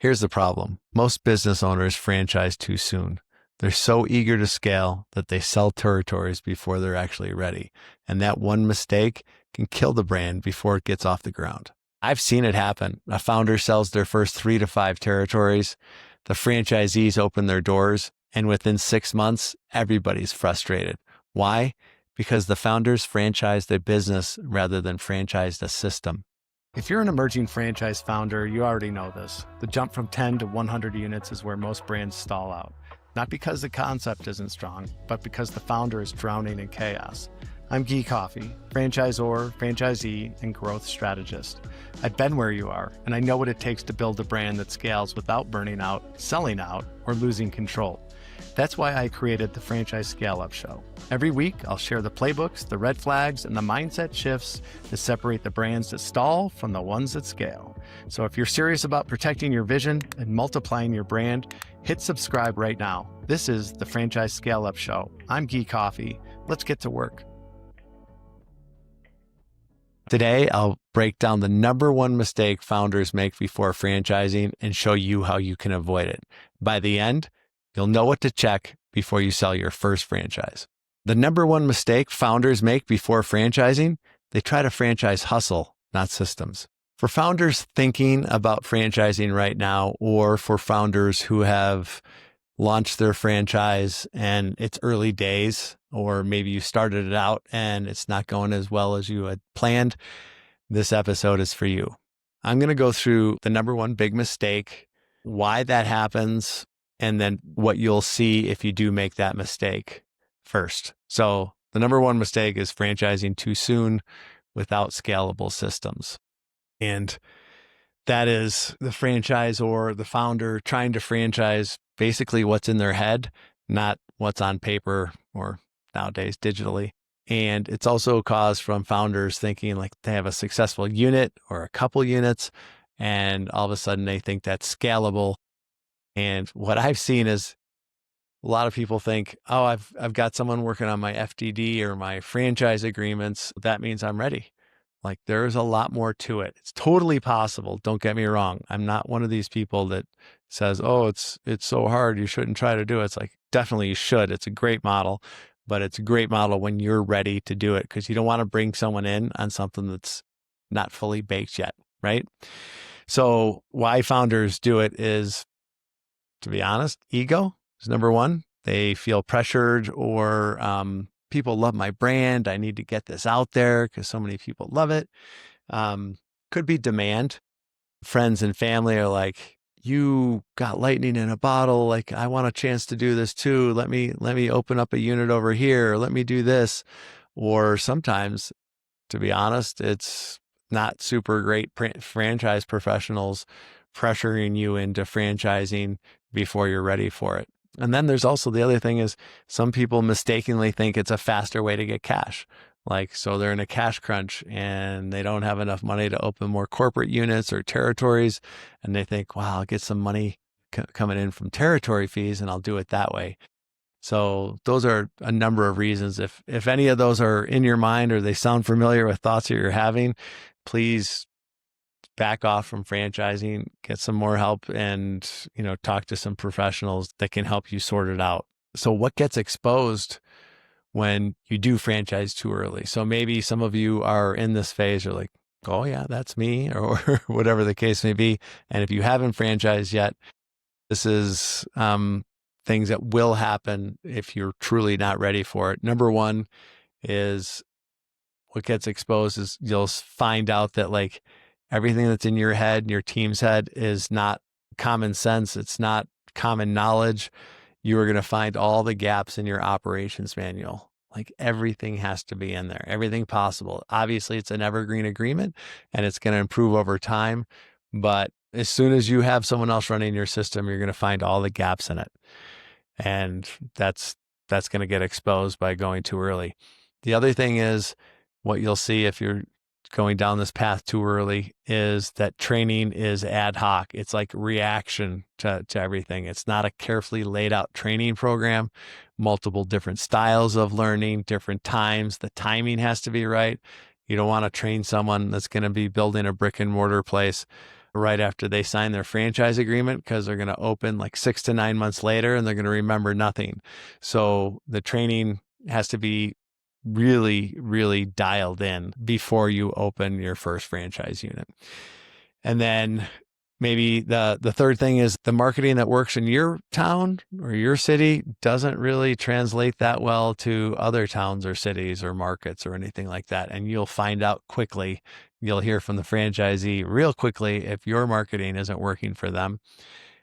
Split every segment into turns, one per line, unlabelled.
Here's the problem. Most business owners franchise too soon. They're so eager to scale that they sell territories before they're actually ready. And that one mistake can kill the brand before it gets off the ground. I've seen it happen. A founder sells their first 3 to 5 territories. The franchisees open their doors, and within 6 months, everybody's frustrated. Why? Because the founders franchised a business rather than franchised a system. If you're an emerging franchise founder, you already know this. The jump from 10 to 100 units is where most brands stall out. Not because the concept isn't strong, but because the founder is drowning in chaos. I'm Guy Coffey, franchisor, franchisee, and growth strategist. I've been where you are, and I know what it takes to build a brand that scales without burning out, selling out, or losing control. That's why I created the Franchise Scale Up Show. Every week, I'll share the playbooks, the red flags, and the mindset shifts that separate the brands that stall from the ones that scale. So if you're serious about protecting your vision and multiplying your brand, hit subscribe right now. This is the Franchise Scale Up Show. I'm Guy Coffey. Let's get to work. Today, I'll break down the number one mistake founders make before franchising and show you how you can avoid it. By the end, you'll know what to check before you sell your first franchise. The number one mistake founders make before franchising, they try to franchise hustle, not systems. For founders thinking about franchising right now, or for founders who have launched their franchise and it's early days, or maybe you started it out and it's not going as well as you had planned, this episode is for you. I'm going to go through the number one big mistake, why that happens, and then what you'll see if you do make that mistake first. So the number one mistake is franchising too soon without scalable systems. And that is the franchisor, the founder trying to franchise basically what's in their head, not what's on paper or nowadays digitally. And it's also a cause from founders thinking like they have a successful unit or a couple units, and all of a sudden they think that's scalable. And what I've seen is a lot of people think, oh, I've got someone working on my FDD or my franchise agreements. That means I'm ready. Like there's a lot more to it. It's totally possible. Don't get me wrong. I'm not one of these people that says, oh, it's so hard, you shouldn't try to do it. It's like, definitely you should. It's a great model, but it's a great model when you're ready to do it, because you don't want to bring someone in on something that's not fully baked yet, right? So why founders do it is, to be honest, ego is number one. They feel pressured, or people love my brand. I need to get this out there because so many people love it. Could be demand. Friends and family are like, you got lightning in a bottle. Like, I want a chance to do this too. Let me open up a unit over here. Let me do this. Or sometimes, to be honest, it's not super great franchise professionals pressuring you into franchising before you're ready for it. And then there's also the other thing is some people mistakenly think it's a faster way to get cash. Like, so they're in a cash crunch and they don't have enough money to open more corporate units or territories. And they think, wow, I'll get some money coming in from territory fees and I'll do it that way. So those are a number of reasons. If any of those are in your mind or they sound familiar with thoughts that you're having, please back off from franchising, get some more help, and, talk to some professionals that can help you sort it out. So what gets exposed when you do franchise too early? So maybe some of you are in this phase, you're like, oh yeah, that's me, or whatever the case may be. And if you haven't franchised yet, this is things that will happen if you're truly not ready for it. Number one is what gets exposed is you'll find out that like everything that's in your head and your team's head is not common sense. It's not common knowledge. You are going to find all the gaps in your operations manual. Like everything has to be in there, everything possible. Obviously, it's an evergreen agreement and it's going to improve over time. But as soon as you have someone else running your system, you're going to find all the gaps in it. And that's going to get exposed by going too early. The other thing is what you'll see if you're going down this path too early is that training is ad hoc. It's like reaction to everything. It's not a carefully laid out training program, multiple different styles of learning, different times. The timing has to be right. You don't want to train someone that's going to be building a brick and mortar place right after they sign their franchise agreement, because they're going to open like 6 to 9 months later and they're going to remember nothing. So the training has to be really, really dialed in before you open your first franchise unit. And then maybe the third thing is the marketing that works in your town or your city doesn't really translate that well to other towns or cities or markets or anything like that. And you'll find out quickly. You'll hear from the franchisee real quickly if your marketing isn't working for them.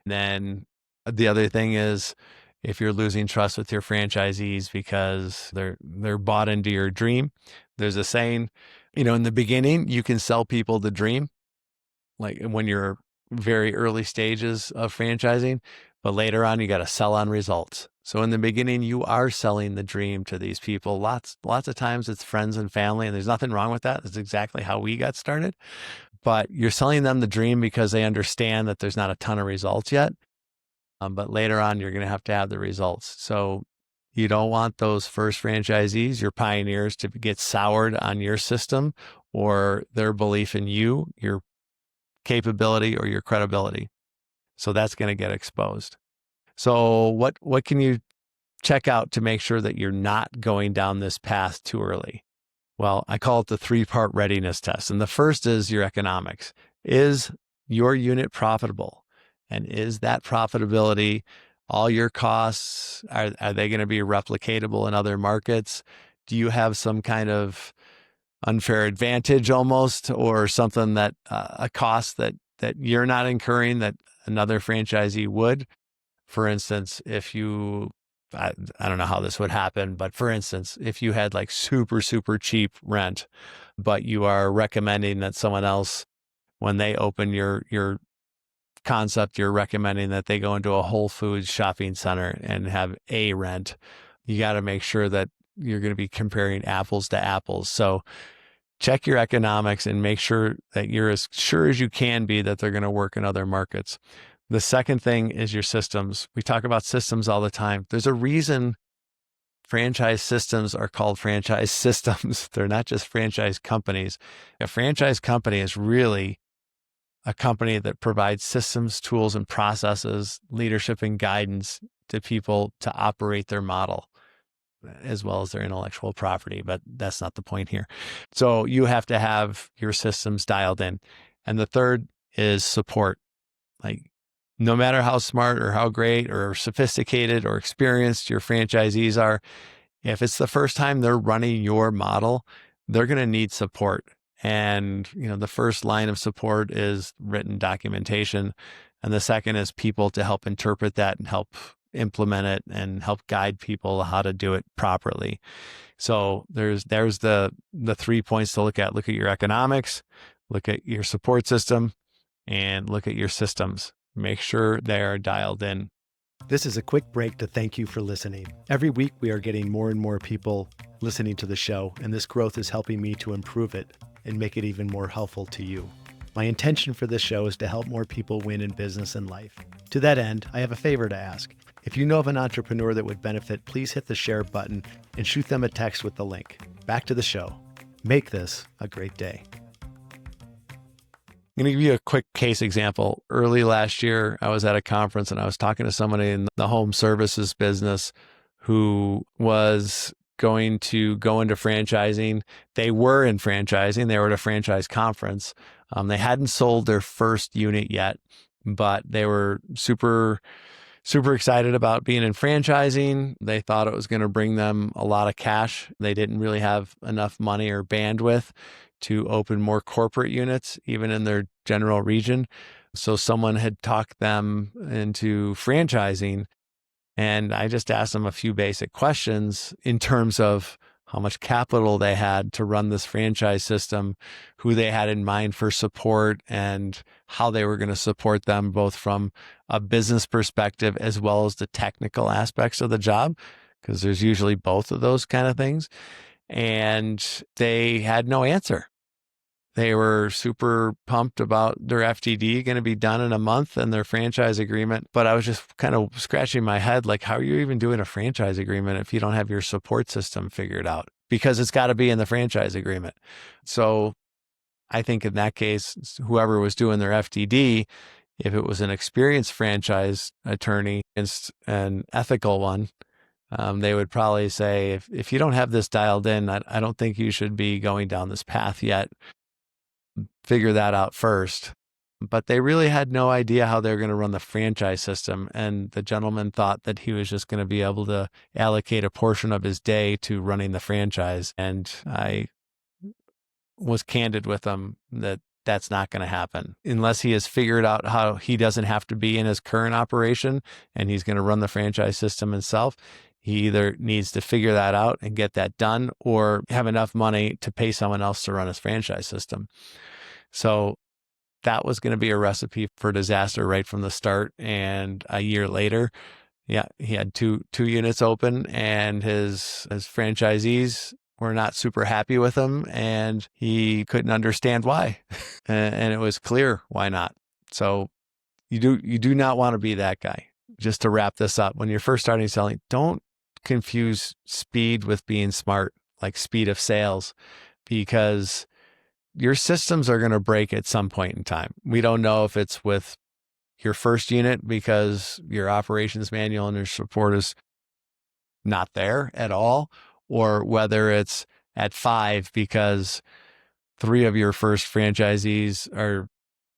And then the other thing is, if you're losing trust with your franchisees because they're bought into your dream. There's a saying, in the beginning, you can sell people the dream, like when you're very early stages of franchising, but later on you got to sell on results. So in the beginning, you are selling the dream to these people. Lots of times it's friends and family, and there's nothing wrong with that. That's exactly how we got started. But you're selling them the dream because they understand that there's not a ton of results yet. But later on, you're going to have the results. So you don't want those first franchisees, your pioneers, to get soured on your system or their belief in you, your capability, or your credibility. So that's going to get exposed. So what can you check out to make sure that you're not going down this path too early? Well, I call it the 3-part readiness test. And the first is your economics. Is your unit profitable? And is that profitability, all your costs, are they going to be replicatable in other markets? Do you have some kind of unfair advantage almost, or something that a cost that you're not incurring that another franchisee would? For instance, if you, I don't know how this would happen, but for instance, if you had like super, super cheap rent, but you are recommending that someone else, when they open your concept, you're recommending that they go into a Whole Foods shopping center and have a rent, you got to make sure that you're going to be comparing apples to apples. So check your economics and make sure that you're as sure as you can be that they're going to work in other markets. The second thing is your systems. We talk about systems all the time. There's a reason franchise systems are called franchise systems. They're not just franchise companies. A franchise company is really a company that provides systems, tools, and processes, leadership and guidance to people to operate their model, as well as their intellectual property. But that's not the point here. So you have to have your systems dialed in. And the third is support. Like, no matter how smart or how great or sophisticated or experienced your franchisees are, if it's the first time they're running your model, they're going to need support. And, the first line of support is written documentation. And the second is people to help interpret that and help implement it and help guide people how to do it properly. So there's the 3 points to look at. Look at your economics, look at your support system, and look at your systems. Make sure they are dialed in.
This is a quick break to thank you for listening. Every week we are getting more and more people listening to the show, and this growth is helping me to improve it and make it even more helpful to you. My intention for this show is to help more people win in business and life. To that end, I have a favor to ask. If you know of an entrepreneur that would benefit, please hit the share button and shoot them a text with the link. Back to the show. Make this a great day.
I'm going to give you a quick case example. Early last year, I was at a conference and I was talking to somebody in the home services business who was going to go into franchising. They were in franchising. They were at a franchise conference. They hadn't sold their first unit yet, but they were super excited about being in franchising. They thought it was going to bring them a lot of cash. They didn't really have enough money or bandwidth to open more corporate units, even in their general region. So someone had talked them into franchising. And I just asked them a few basic questions in terms of how much capital they had to run this franchise system, who they had in mind for support, and how they were going to support them both from a business perspective as well as the technical aspects of the job, because there's usually both of those kind of things. And they had no answer. They were super pumped about their FTD going to be done in a month and their franchise agreement. But I was just kind of scratching my head, like, how are you even doing a franchise agreement if you don't have your support system figured out? Because it's got to be in the franchise agreement. So I think in that case, whoever was doing their FTD, if it was an experienced franchise attorney against an ethical one, they would probably say, if you don't have this dialed in, I don't think you should be going down this path yet. Figure that out first. But they really had no idea how they were going to run the franchise system. And the gentleman thought that he was just going to be able to allocate a portion of his day to running the franchise. And I was candid with him that that's not going to happen unless he has figured out how he doesn't have to be in his current operation and he's going to run the franchise system himself. He either needs to figure that out and get that done or have enough money to pay someone else to run his franchise system. So that was going to be a recipe for disaster right from the start. And a year later, yeah, he had two units open, and his franchisees were not super happy with him, and he couldn't understand why. And it was clear why not. So you do not want to be that guy. Just to wrap this up, when you're first starting selling, don't confuse speed with being smart, like speed of sales, because your systems are going to break at some point in time. We don't know if it's with your first unit because your operations manual and your support is not there at all, or whether it's at 5 because 3 of your first franchisees are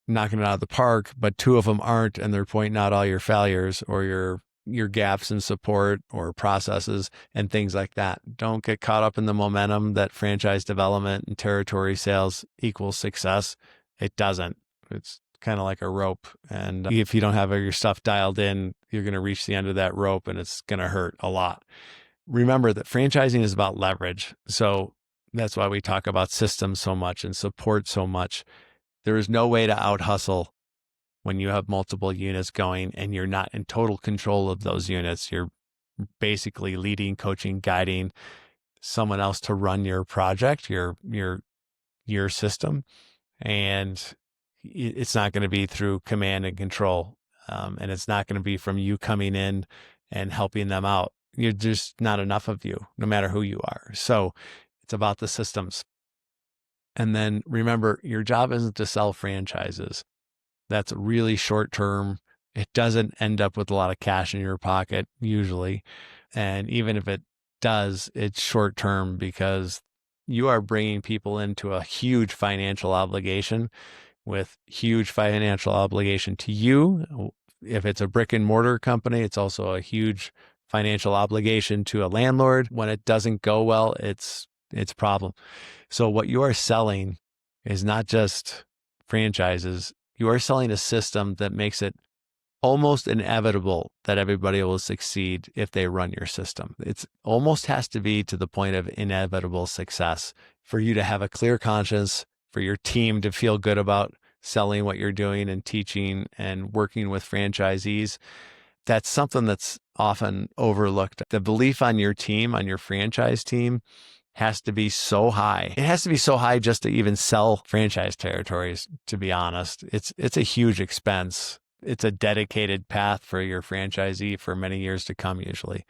knocking it out of the park, but 2 of them aren't, and they're pointing out all your failures or your gaps in support or processes and things like that. Don't get caught up in the momentum that franchise development and territory sales equals success. It doesn't. It's kind of like a rope. And if you don't have your stuff dialed in, you're going to reach the end of that rope and it's going to hurt a lot. Remember that franchising is about leverage. So that's why we talk about systems so much and support so much. There is no way to out hustle when you have multiple units going and you're not in total control of those units. You're basically leading, coaching, guiding someone else to run your project, your system. And it's not going to be through command and control. And it's not going to be from you coming in and helping them out. You're just not enough of you, no matter who you are. So it's about the systems. And then remember, your job isn't to sell franchises. That's really short term. It doesn't end up with a lot of cash in your pocket usually. And even if it does, it's short term because you are bringing people into a huge financial obligation with huge financial obligation to you. If it's a brick and mortar company, it's also a huge financial obligation to a landlord. When it doesn't go well, it's a problem. So what you are selling is not just franchises. You are selling a system that makes it almost inevitable that everybody will succeed if they run your system. It's almost has to be to the point of inevitable success for you to have a clear conscience, for your team to feel good about selling what you're doing and teaching and working with franchisees. That's something that's often overlooked. The belief on your team, on your franchise team, has to be so high. It has to be so high just to even sell franchise territories, to be honest. It's a huge expense. It's a dedicated path for your franchisee for many years to come, usually.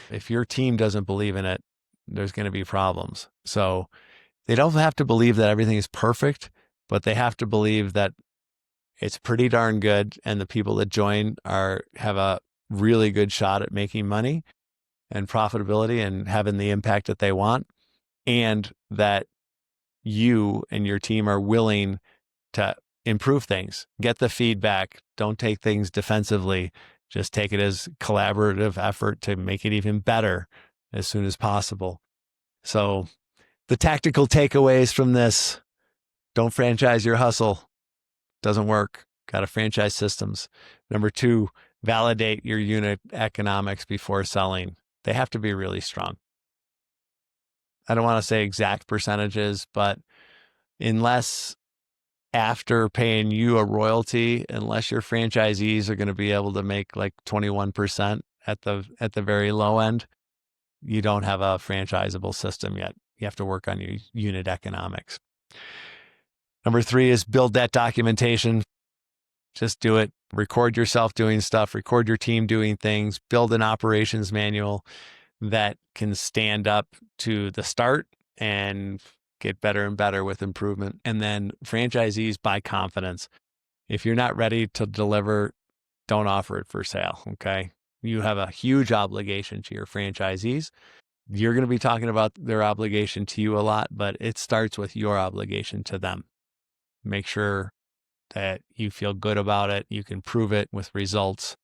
If your team doesn't believe in it, there's going to be problems. So they don't have to believe that everything is perfect, but they have to believe that it's pretty darn good and the people that join have a really good shot at making money and profitability and having the impact that they want, and that you and your team are willing to improve things, get the feedback. Don't take things defensively. Just take it as collaborative effort to make it even better as soon as possible. So the tactical takeaways from this: don't franchise your hustle. Doesn't work. Got to franchise systems. Number 2, validate your unit economics before selling. They have to be really strong. I don't want to say exact percentages, but unless after paying you a royalty, unless your franchisees are going to be able to make like 21% at the very low end, you don't have a franchisable system yet. You have to work on your unit economics. Number 3 is build that documentation. Just do it. Record yourself doing stuff, record your team doing things, build an operations manual that can stand up to the start and get better and better with improvement. And then franchisees buy confidence. If you're not ready to deliver, don't offer it for sale, okay? You have a huge obligation to your franchisees. You're going to be talking about their obligation to you a lot, but it starts with your obligation to them. Make sure that you feel good about it. You can prove it with results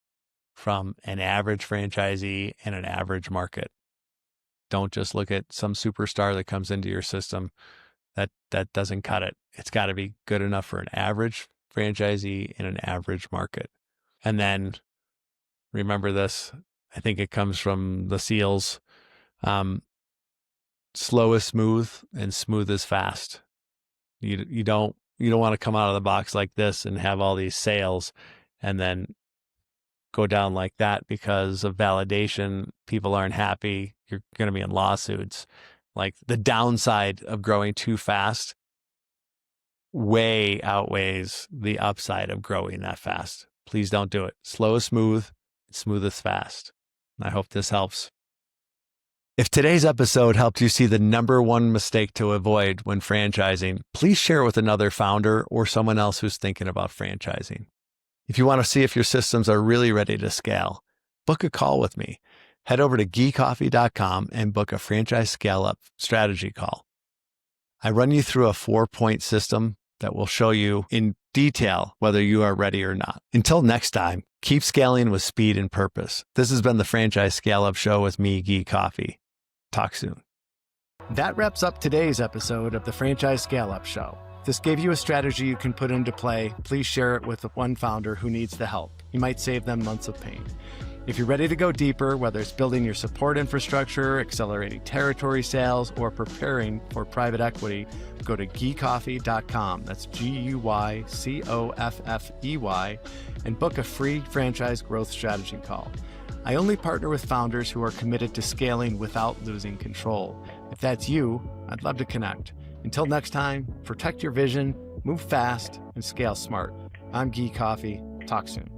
from an average franchisee in an average market. Don't just look at some superstar that comes into your system. That doesn't cut it. It's got to be good enough for an average franchisee in an average market. And then remember this, I think it comes from the SEALs. Slow is smooth and smooth is fast. You don't want to come out of the box like this and have all these sales and then go down like that because of validation. People aren't happy. You're going to be in lawsuits. Like, the downside of growing too fast way outweighs the upside of growing that fast. Please don't do it. Slow is smooth, smooth is fast. I hope this helps. If today's episode helped you see the number one mistake to avoid when franchising, please share it with another founder or someone else who's thinking about franchising. If you want to see if your systems are really ready to scale, book a call with me. Head over to geekcoffee.com and book a franchise scale-up strategy call. I run you through a 4-point system that will show you in detail whether you are ready or not. Until next time, keep scaling with speed and purpose. This has been the Franchise Scale-Up Show with me, Geek Coffee. Talk soon.
That wraps up today's episode of the Franchise Scale-Up Show. If this gave you a strategy you can put into play, please share it with one founder who needs the help. You might save them months of pain. If you're ready to go deeper, whether it's building your support infrastructure, accelerating territory sales, or preparing for private equity, go to geekcoffee.com. That's GUYCOFFEY, and book a free franchise growth strategy call. I only partner with founders who are committed to scaling without losing control. If that's you, I'd love to connect. Until next time, protect your vision, move fast, and scale smart. I'm Geek Coffee. Talk soon.